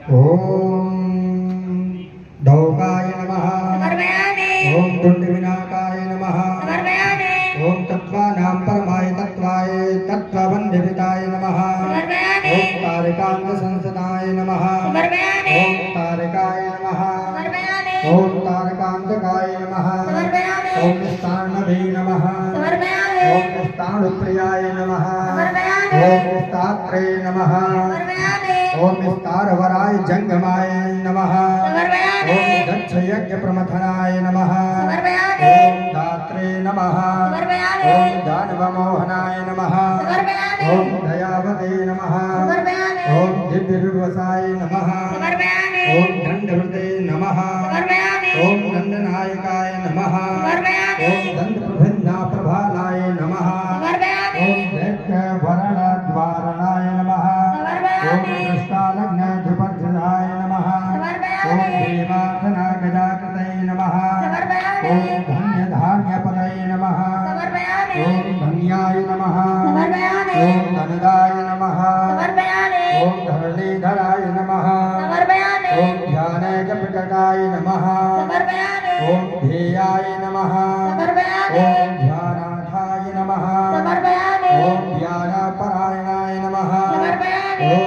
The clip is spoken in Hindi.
ओम धौकाय नमः। ओम तुंडविनाकाय नमः। ओम तत्त्वानां परमाय तत्त्वाय तत्त्वबन्धविदाय नमः। ओम तारकांत संसदाय नमः। ओम तारकाय नमः। ओम तारकांतकाय नमः। ओम स्थानवे नमः। ओम स्थाणुप्रियाय नमः। ओम स्थात्रे नमः। ओम स्थारवराय जंगमाय नमः। ओम दक्ष यज्ञ प्रमथनाय नमः। ओम दात्रे नमः। ओम दानवमोहनाय नमः। ओम दयावते नमः। ओम दिव्यविवसाय नमः। ओम दंडवृते नमः। ओम दंडनायकाय नमः। ओम दंडप्रभिन्ना प्रभालाय नमः। ओम दैत्यवरणद्वारणाय नमः। ओम दृष्टालग्नधिपतिनाय नमः। ओम भीमार्थनागजाकृतये नमः। ओम धन्यधान्यपदये नमः। ओम धन्याय नमः। ओम धनदाय नमः। ओम धरणीधराय नमः। ओम ध्यानैकप्रकटाय नमः। ओम ध्येयाय नमः।